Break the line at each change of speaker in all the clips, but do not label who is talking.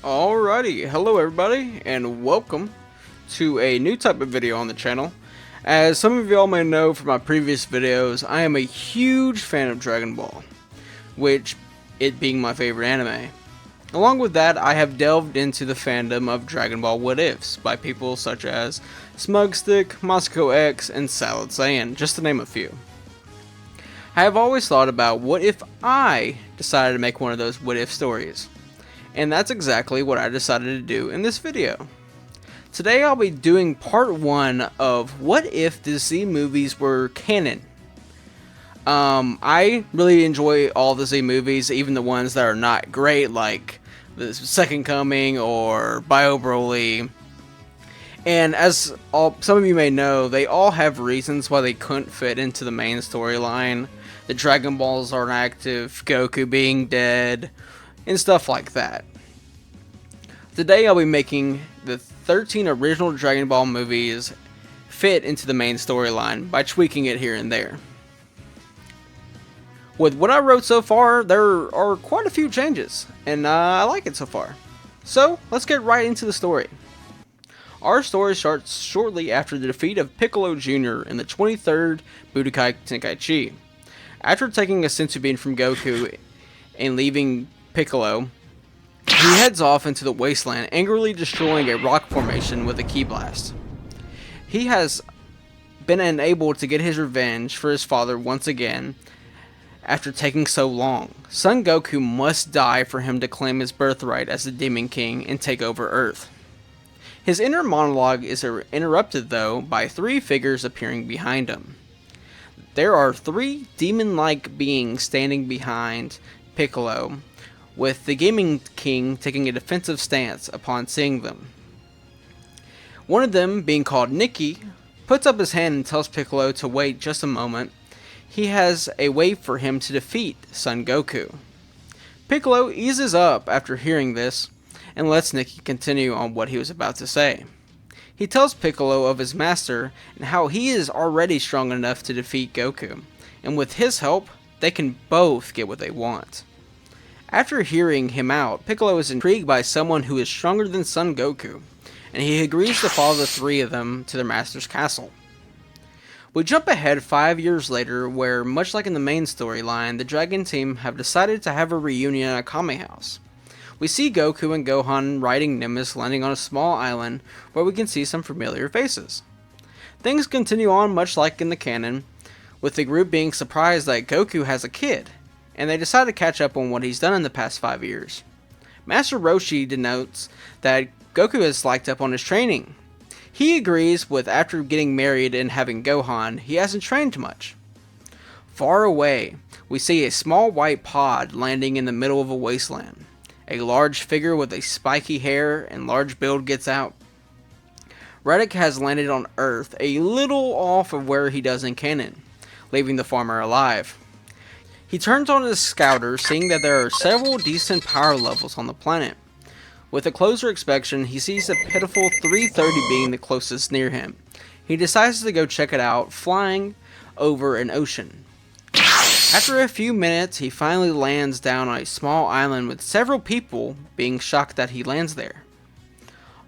Alrighty, hello everybody, and welcome to a new type of video on the channel. As some of y'all may know from my previous videos, I am a huge fan of Dragon Ball, which it being my favorite anime. Along with that, I have delved into the fandom of Dragon Ball What-Ifs by people such as Smugstick, Moscow X, and Salad Saiyan, just to name a few. I have always thought about what if I decided to make one of those what-if stories. And that's exactly what I decided to do in this video. Today I'll be doing part 1 of what if the Z movies were canon. I really enjoy all the Z movies, even the ones that are not great, like the Second Coming or Bio Broly. And as some of you may know, they all have reasons why they couldn't fit into the main storyline. The Dragon Balls aren't active, Goku being dead, and stuff like that. Today I'll be making the 13 original Dragon Ball movies fit into the main storyline by tweaking it here and there. With what I wrote so far, there are quite a few changes, and I like it so far. So, let's get right into the story. Our story starts shortly after the defeat of Piccolo Jr. in the 23rd Budokai Tenkaichi. After taking a senzu bean from Goku and leaving Piccolo, he heads off into the wasteland, angrily destroying a rock formation with a ki blast. He has been unable to get his revenge for his father once again after taking so long. Son Goku must die for him to claim his birthright as the Demon King and take over Earth. His inner monologue is interrupted though by 3 figures appearing behind him. There are 3 demon-like beings standing behind Piccolo, with the Gaming King taking a defensive stance upon seeing them. One of them, being called Nikki, puts up his hand and tells Piccolo to wait just a moment. He has a way for him to defeat Son Goku. Piccolo eases up after hearing this and lets Nikki continue on what he was about to say. He tells Piccolo of his master and how he is already strong enough to defeat Goku, and with his help, they can both get what they want. After hearing him out, Piccolo is intrigued by someone who is stronger than Son Goku, and he agrees to follow the 3 of them to their master's castle. We jump ahead 5 years later, where, much like in the main storyline, the Dragon team have decided to have a reunion at a Kame house. We see Goku and Gohan riding Nimbus landing on a small island where we can see some familiar faces. Things continue on much like in the canon, with the group being surprised that Goku has a kid, and they decide to catch up on what he's done in the past 5 years. Master Roshi denotes that Goku has slacked up on his training. He agrees with after getting married and having Gohan, he hasn't trained much. Far away, we see a small white pod landing in the middle of a wasteland. A large figure with a spiky hair and large build gets out. Raditz has landed on Earth a little off of where he does in canon, leaving the farmer alive. He turns on his scouter, seeing that there are several decent power levels on the planet. With a closer inspection, he sees a pitiful 330 being the closest near him. He decides to go check it out, flying over an ocean. After a few minutes, he finally lands down on a small island with several people being shocked that he lands there.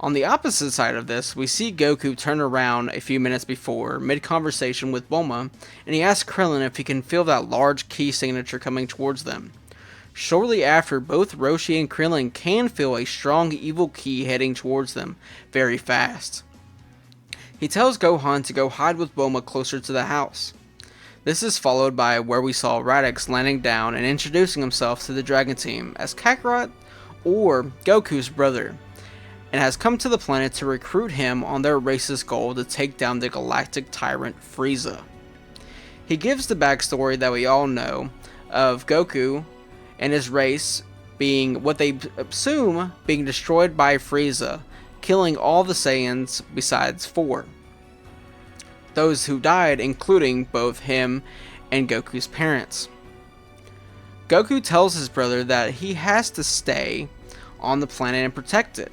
On the opposite side of this, we see Goku turn around a few minutes before, mid-conversation with Bulma, and he asks Krillin if he can feel that large key signature coming towards them. Shortly after, both Roshi and Krillin can feel a strong evil key heading towards them very fast. He tells Gohan to go hide with Bulma closer to the house. This is followed by where we saw Raditz landing down and introducing himself to the Dragon team as Kakarot, or Goku's brother, and has come to the planet to recruit him on their race's goal to take down the galactic tyrant Frieza. He gives the backstory that we all know of Goku and his race being what they assume being destroyed by Frieza, killing all the Saiyans besides 4. Those who died including both him and Goku's parents. Goku tells his brother that he has to stay on the planet and protect it.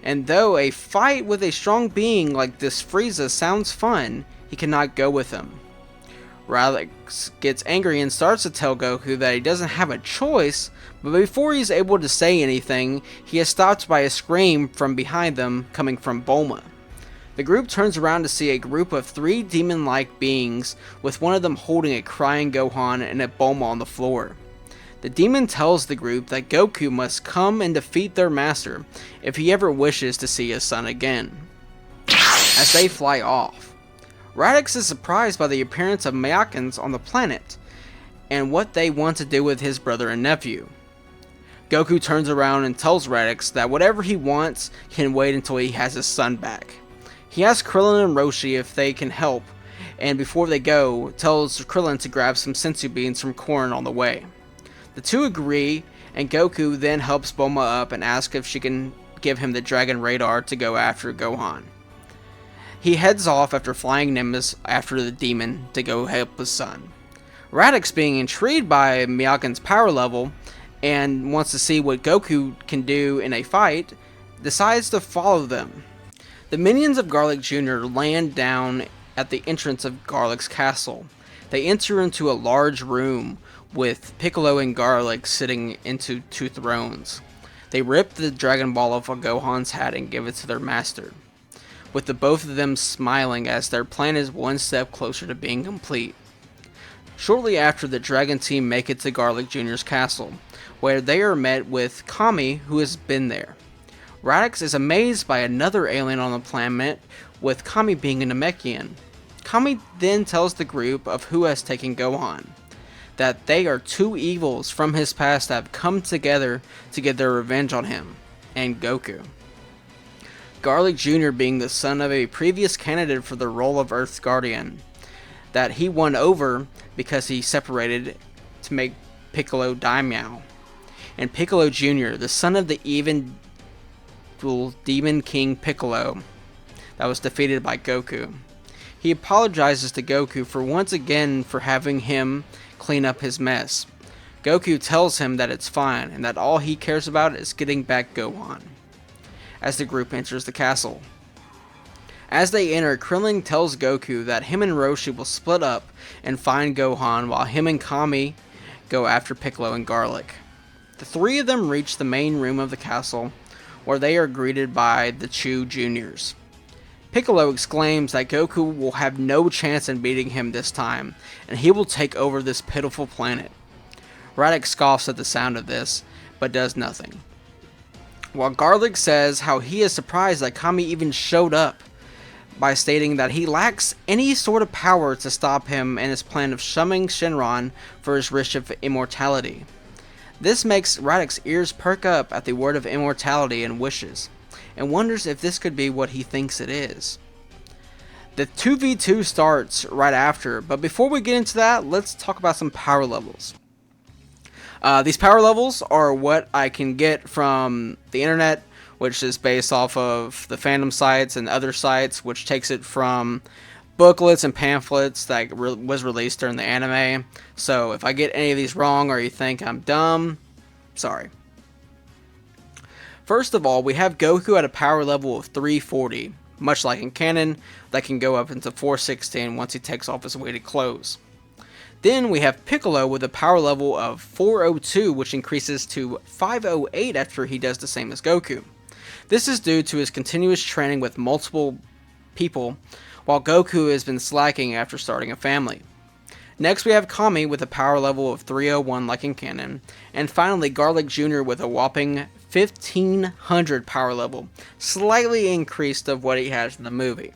And though a fight with a strong being like this Frieza sounds fun, he cannot go with him. Radix gets angry and starts to tell Goku that he doesn't have a choice, but before he's able to say anything, he is stopped by a scream from behind them coming from Bulma. The group turns around to see a group of 3 demon-like beings, with one of them holding a crying Gohan and a Bulma on the floor. The demon tells the group that Goku must come and defeat their master if he ever wishes to see his son again. As they fly off, Radix is surprised by the appearance of Mayakans on the planet and what they want to do with his brother and nephew. Goku turns around and tells Radix that whatever he wants can wait until he has his son back. He asks Krillin and Roshi if they can help, and before they go, tells Krillin to grab some senzu beans from corn on the way. The two agree, and Goku then helps Bulma up and asks if she can give him the Dragon Radar to go after Gohan. He heads off after flying Nimbus after the demon to go help his son. Radix, being intrigued by Myakin's power level and wants to see what Goku can do in a fight, decides to follow them. The minions of Garlic Jr. land down at the entrance of Garlic's castle. They enter into a large room with Piccolo and Garlic sitting into 2 thrones. They rip the Dragon Ball off of Gohan's hat and give it to their master, with the both of them smiling as their plan is one step closer to being complete. Shortly after, the Dragon team make it to Garlic Jr.'s castle, where they are met with Kami, who has been there. Radix is amazed by another alien on the planet, with Kami being a Namekian. Kami then tells the group of who has taken Gohan that they are 2 evils from his past that have come together to get their revenge on him and Goku. Garlic Jr. being the son of a previous candidate for the role of Earth's Guardian, that he won over because he separated to make Piccolo Daimyo. And Piccolo Jr., the son of the evil Demon King Piccolo, that was defeated by Goku. He apologizes to Goku for once again for having him clean up his mess. Goku tells him that it's fine and that all he cares about is getting back Gohan. As the group enters the castle. As they enter, Krillin tells Goku that him and Roshi will split up and find Gohan while him and Kami go after Piccolo and Garlic. The 3 of them reach the main room of the castle, where they are greeted by the Chu Juniors. Piccolo exclaims that Goku will have no chance in beating him this time, and he will take over this pitiful planet. Radix scoffs at the sound of this, but does nothing. While Garlic says how he is surprised that Kami even showed up, by stating that he lacks any sort of power to stop him and his plan of summoning Shenron for his wish of immortality. This makes Radix's ears perk up at the word of immortality and wishes, and wonders if this could be what he thinks it is. The 2v2 starts right after, but before we get into that, let's talk about some power levels. These power levels are what I can get from the internet, which is based off of the fandom sites and other sites, which takes it from booklets and pamphlets that was released during the anime. So if I get any of these wrong or you think I'm dumb, sorry. First of all, we have Goku at a power level of 340, much like in Canon, that can go up into 416 once he takes off his weighted clothes. Then we have Piccolo with a power level of 402, which increases to 508 after he does the same as Goku. This is due to his continuous training with multiple people, while Goku has been slacking after starting a family. Next we have Kami with a power level of 301 like in Canon, and finally Garlic Jr. with a whopping 1500 power level, slightly increased of what he has in the movie.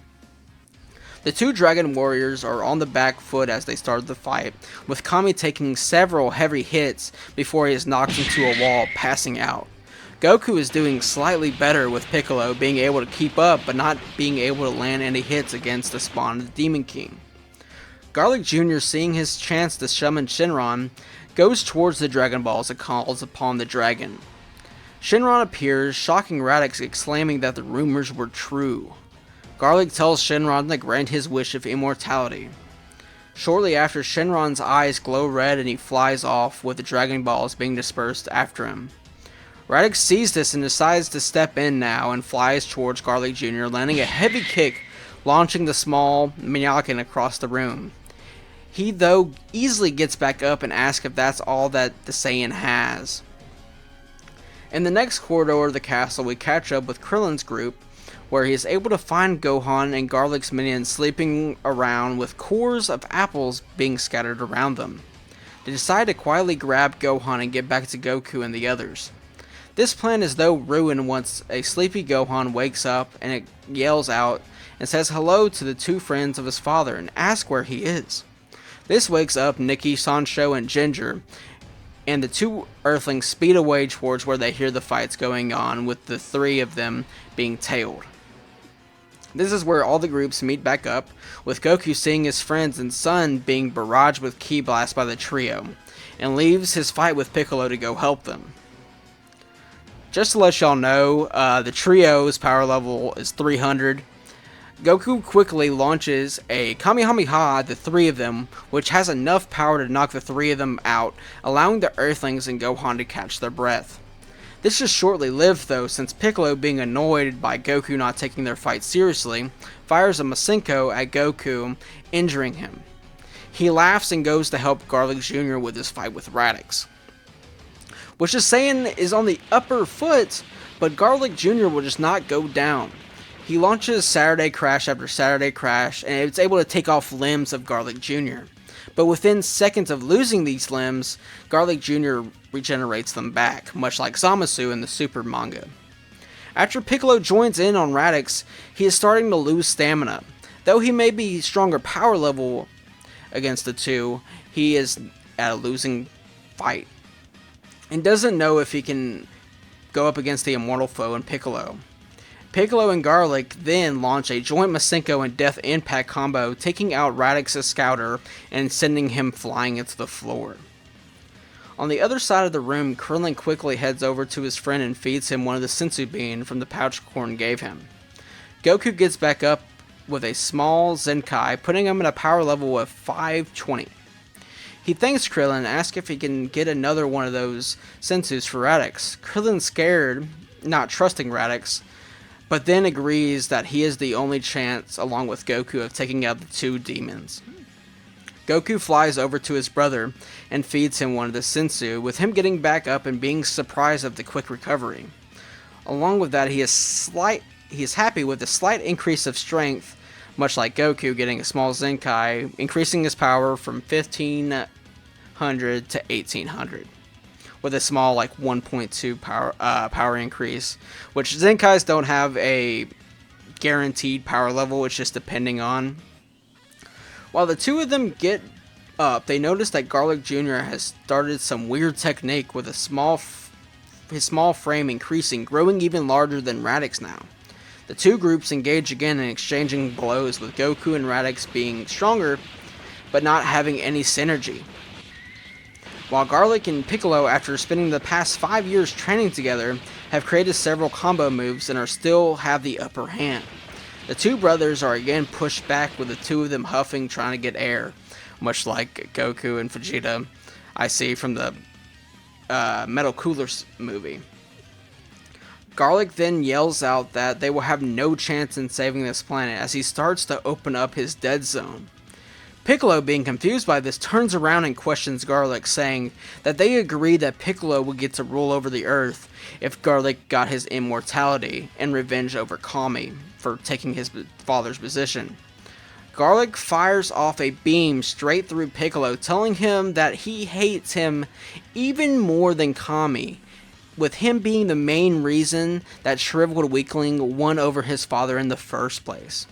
The 2 Dragon Warriors are on the back foot as they start the fight, with Kami taking several heavy hits before he is knocked into a wall, passing out. Goku is doing slightly better, with Piccolo being able to keep up but not being able to land any hits against the spawn of the Demon King. Garlic Jr., seeing his chance to summon Shenron, goes towards the Dragon Balls and calls upon the dragon. Shenron appears, shocking Radix, exclaiming that the rumors were true. Garlic tells Shenron to grant his wish of immortality. Shortly after, Shenron's eyes glow red and he flies off, with the Dragon Balls being dispersed after him. Radix sees this and decides to step in now and flies towards Garlic Jr., landing a heavy kick, launching the small Minyakin across the room. He, though, easily gets back up and asks if that's all that the Saiyan has. In the next corridor of the castle, we catch up with Krillin's group, where he is able to find Gohan and Garlic's minions sleeping around with cores of apples being scattered around them. They decide to quietly grab Gohan and get back to Goku and the others. This plan is though ruined once a sleepy Gohan wakes up and it yells out and says hello to the two friends of his father and asks where he is. This wakes up Nikki, Sancho, and Ginger, and the two Earthlings speed away towards where they hear the fights going on, with the three of them being tailed. This is where all the groups meet back up, with Goku seeing his friends and son being barraged with ki blasts by the trio, and leaves his fight with Piccolo to go help them. Just to let y'all know, the trio's power level is 300. Goku quickly launches a Kamehameha at the three of them, which has enough power to knock the three of them out, allowing the Earthlings and Gohan to catch their breath. This is shortly lived though, since Piccolo, being annoyed by Goku not taking their fight seriously, fires a Masenko at Goku, injuring him. He laughs and goes to help Garlic Jr. with his fight with Radix. Which is saying is on the upper foot, but Garlic Jr. will just not go down. He launches Saturday Crash after Saturday Crash, and it's able to take off limbs of Garlic Jr. But within seconds of losing these limbs, Garlic Jr. regenerates them back, much like Zamasu in the Super manga. After Piccolo joins in on Radix, he is starting to lose stamina. Though he may be stronger power level against the two, he is at a losing fight, and doesn't know if he can go up against the immortal foe in Piccolo. Piccolo and Garlic then launch a joint Masenko and Death Impact combo, taking out Radix's scouter and sending him flying into the floor. On the other side of the room, Krillin quickly heads over to his friend and feeds him one of the senzu bean from the pouch Corn gave him. Goku gets back up with a small Zenkai, putting him at a power level of 520. He thanks Krillin and asks if he can get another one of those senzus for Radix. Krillin's scared, not trusting Radix, but then agrees that he is the only chance, along with Goku, of taking out the two demons. Goku flies over to his brother and feeds him one of the senzu, with him getting back up and being surprised of the quick recovery. Along with that, he is happy with the slight increase of strength, much like Goku getting a small Zenkai, increasing his power from 1500 to 1800. With a small 1.2 power increase, which Zenkais don't have a guaranteed power level, it's just depending on. While the two of them get up, they notice that Garlic Jr. has started some weird technique with his small frame increasing, growing even larger than Radix now. The two groups engage again in exchanging blows, with Goku and Radix being stronger, but not having any synergy. While Garlic and Piccolo, after spending the past 5 years training together, have created several combo moves and still have the upper hand. The two brothers are again pushed back, with the two of them huffing, trying to get air, much like Goku and Vegeta I see from the Metal Coolers movie. Garlic then yells out that they will have no chance in saving this planet as he starts to open up his dead zone. Piccolo, being confused by this, turns around and questions Garlic, saying that they agree that Piccolo would get to rule over the Earth if Garlic got his immortality and revenge over Kami for taking his father's position. Garlic fires off a beam straight through Piccolo, telling him that he hates him even more than Kami, with him being the main reason that shriveled weakling won over his father in the first place.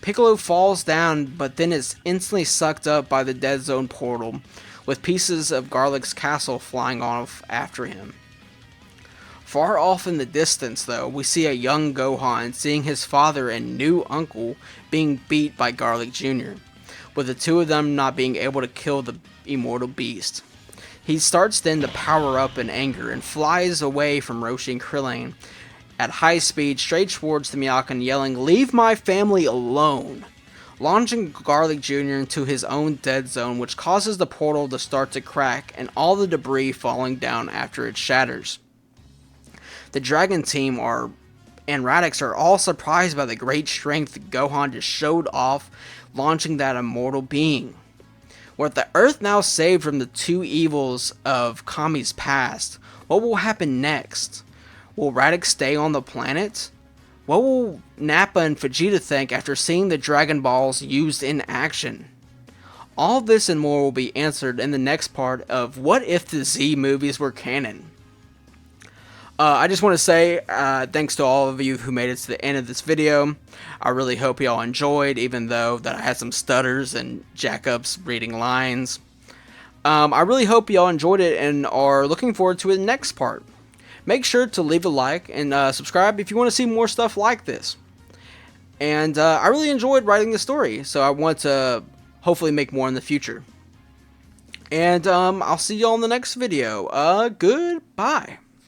Piccolo falls down, but then is instantly sucked up by the Dead Zone portal, with pieces of Garlic's castle flying off after him. Far off in the distance, though, we see a young Gohan seeing his father and new uncle being beat by Garlic Jr., with the two of them not being able to kill the immortal beast. He starts then to power up in anger and flies away from Roshi and Krillin at high speed straight towards the Miyako, yelling, "Leave my family alone!" Launching Garlic Jr. into his own dead zone, which causes the portal to start to crack and all the debris falling down after it shatters. The Dragon team and Radix are all surprised by the great strength Gohan just showed off, launching that immortal being. With the Earth now saved from the two evils of Kami's past, what will happen next? Will Raditz stay on the planet? What will Nappa and Vegeta think after seeing the Dragon Balls used in action? All this and more will be answered in the next part of What If the Z movies were canon? I just want to say thanks to all of you who made it to the end of this video. I really hope y'all enjoyed, even though that I had some stutters and jack-ups reading lines. I really hope y'all enjoyed it and are looking forward to the next part. Make sure to leave a like and subscribe if you want to see more stuff like this. And I really enjoyed writing the story, so I want to hopefully make more in the future. And I'll see y'all in the next video. Goodbye.